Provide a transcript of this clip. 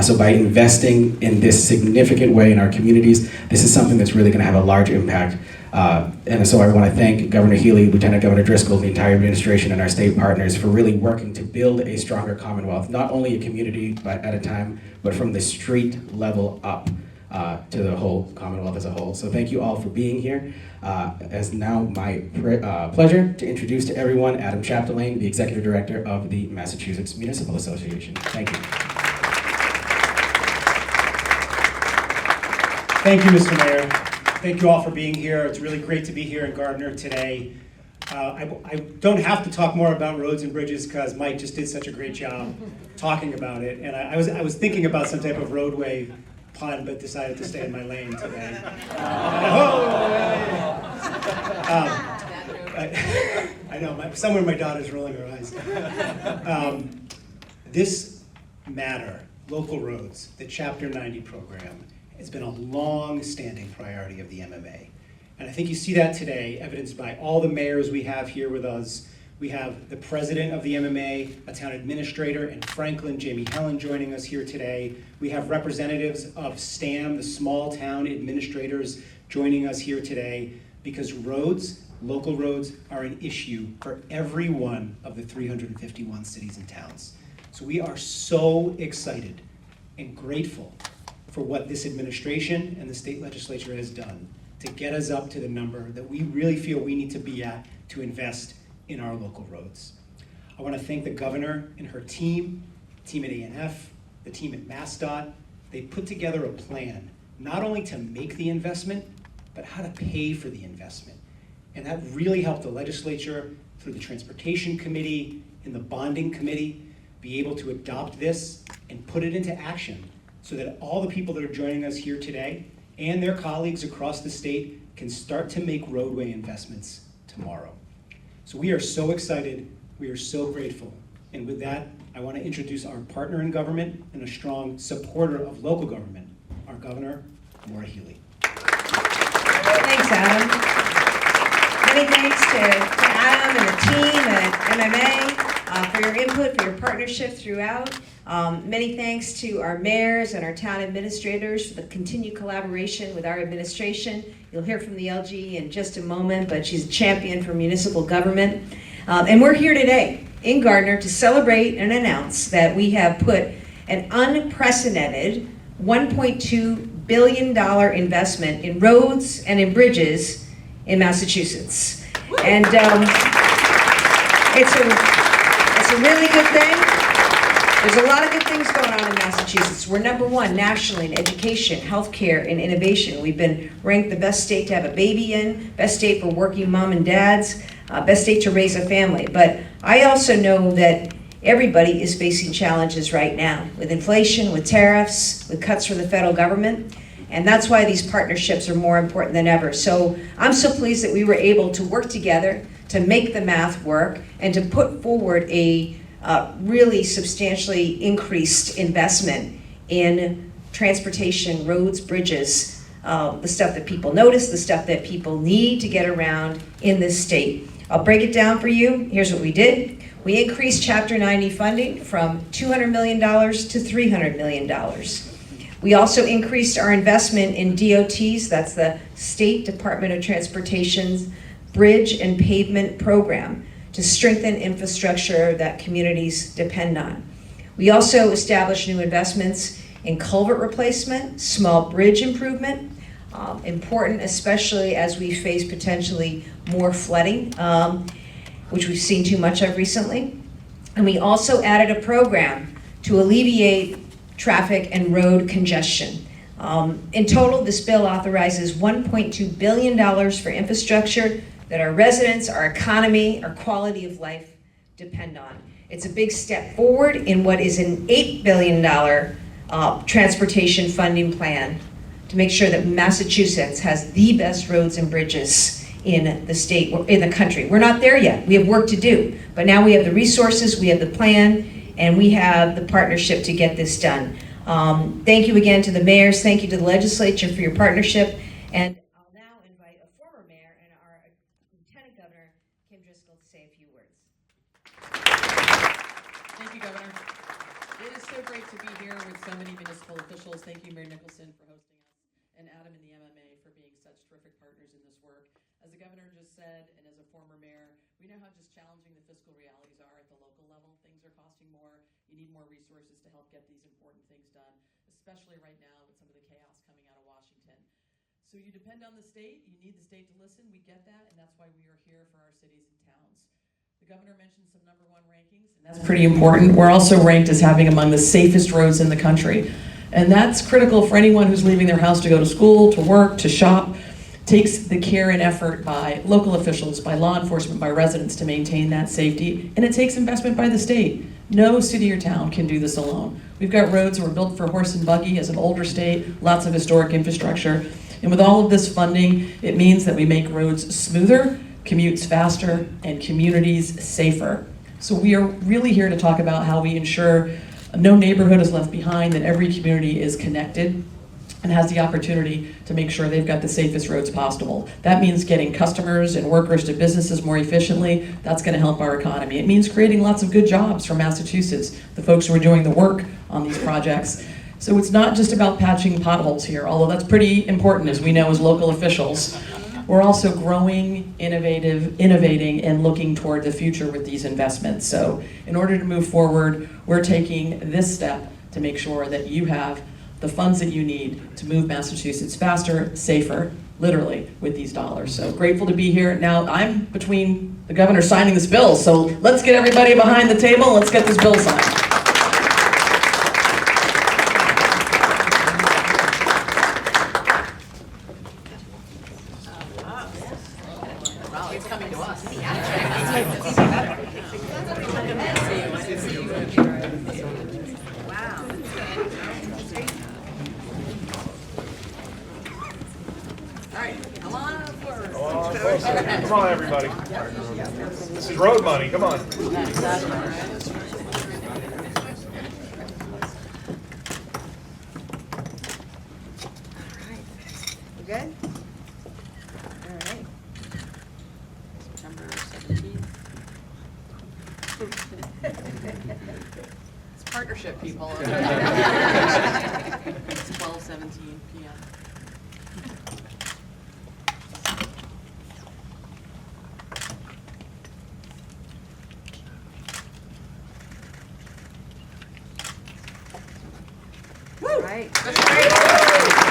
So by investing in this significant way in our communities, this is something that's really going to have a large impact. And so I want to thank Governor Healey, Lieutenant Governor Driscoll, the entire administration, and our state partners for really working to build a stronger Commonwealth, not only a community at a time, but from the street level up to the whole Commonwealth as a whole. So thank you all for being here. As now my pleasure to introduce to everyone Adam Chapdelaine, the Executive Director of the Massachusetts Municipal Association. Thank you. Thank you, Mr. Mayor. Thank you all for being here. It's really great to be here in Gardner today. I don't have to talk more about roads and bridges because Mike just did such a great job talking about it. And I was thinking about some type of roadway pun, but decided to stay in my lane today. I know, somewhere my daughter's rolling her eyes. This matter, local roads, the Chapter 90 program, has been a long-standing priority of the MMA. And I think you see that today, evidenced by all the mayors we have here with us. We have the president of the MMA, a town administrator in Franklin, Jamie Helen, joining us here today. We have representatives of STAM, the small town administrators, joining us here today, because roads, local roads, are an issue for every one of the 351 cities and towns. So we are so excited and grateful for what this administration and the state legislature has done to get us up to the number that we really feel we need to be at to invest in our local roads. I want to thank the governor and her team at ANF, the team at MassDOT. They put together a plan, not only to make the investment, but how to pay for the investment. And that really helped the legislature through the Transportation Committee and the Bonding Committee be able to adopt this and put it into action so that all the people that are joining us here today and their colleagues across the state can start to make roadway investments tomorrow. So we are so excited, we are so grateful. And with that, I want to introduce our partner in government and a strong supporter of local government, our Governor, Maura Healey. Thanks, Adam. Many thanks to Adam and the team at MMA for your input, for your partnership throughout. Many thanks to our mayors and our town administrators for the continued collaboration with our administration. You'll hear from the LG in just a moment, but she's a champion for municipal government. And we're here today in Gardner to celebrate and announce that we have put an unprecedented $1.2 billion investment in roads and in bridges in Massachusetts. And it's a really good thing. There's a lot of good things going on in Massachusetts. We're #1 nationally in education, healthcare, and innovation. We've been ranked the best state to have a baby in, best state for working mom and dads, best state to raise a family. But I also know that everybody is facing challenges right now with inflation, with tariffs, with cuts from the federal government. And that's why these partnerships are more important than ever. So I'm so pleased that we were able to work together to make the math work and to put forward a really substantially increased investment in transportation, roads, bridges, the stuff that people notice, the stuff that people need to get around in this state. I'll break it down for you. Here's what we did. We increased Chapter 90 funding from $200 million to $300 million. We also increased our investment in DOTs, that's the State Department of Transportation's Bridge and Pavement Program, to strengthen infrastructure that communities depend on. We also established new investments in culvert replacement, small bridge improvement, important especially as we face potentially more flooding, which we've seen too much of recently. And we also added a program to alleviate traffic and road congestion. In total, this bill authorizes $1.2 billion for infrastructure that our residents, our economy, our quality of life depend on. It's a big step forward in what is an $8 billion transportation funding plan to make sure that Massachusetts has the best roads and bridges in the state, or in the country. We're not there yet. We have work to do, but now we have the resources, we have the plan, and we have the partnership to get this done. Thank you again to the mayors. Thank you to the legislature for your partnership. And I'll now invite a former mayor and our Lieutenant Governor, Kim Driscoll, to say a few words. Thank you, Governor. It is so great to be here with so many of municipal officials. Thank you, Mayor Nicholson, for hosting us, and Adam and the MMA for being such terrific partners in this work. As the governor just said, and as a former mayor, we know how just challenging the fiscal realities are at the local level. Things are costing more. You need more resources to help get these important things done, especially right now with some of the chaos coming out of Washington. So you depend on the state. You need the state to listen. We get that, and that's why we are here for our cities and towns. The governor mentioned some #1 rankings, and that's pretty important. We're also ranked as having among the safest roads in the country. And that's critical for anyone who's leaving their house to go to school, to work, to shop. Takes the care and effort by local officials, by law enforcement, by residents to maintain that safety, and it takes investment by the state. No city or town can do this alone. We've got roads that were built for horse and buggy as an older state, lots of historic infrastructure, and with all of this funding, it means that we make roads smoother, commutes faster, and communities safer. So we are really here to talk about how we ensure no neighborhood is left behind, that every community is connected and has the opportunity to make sure they've got the safest roads possible. That means getting customers and workers to businesses more efficiently. That's going to help our economy. It means creating lots of good jobs for Massachusetts, the folks who are doing the work on these projects. So it's not just about patching potholes here, although that's pretty important, as we know as local officials. We're also growing, innovating, and looking toward the future with these investments. So in order to move forward, we're taking this step to make sure that you have the funds that you need to move Massachusetts faster, safer, literally, with these dollars. So grateful to be here. Now, I'm between the governor signing this bill, so let's get everybody behind the table. Let's get this bill signed. Wow, it's coming to us. Come on, everybody. This is road money. Come on. You good? All right. September 17th. It's partnership, people. It's 12:17 p.m. All right. That's great.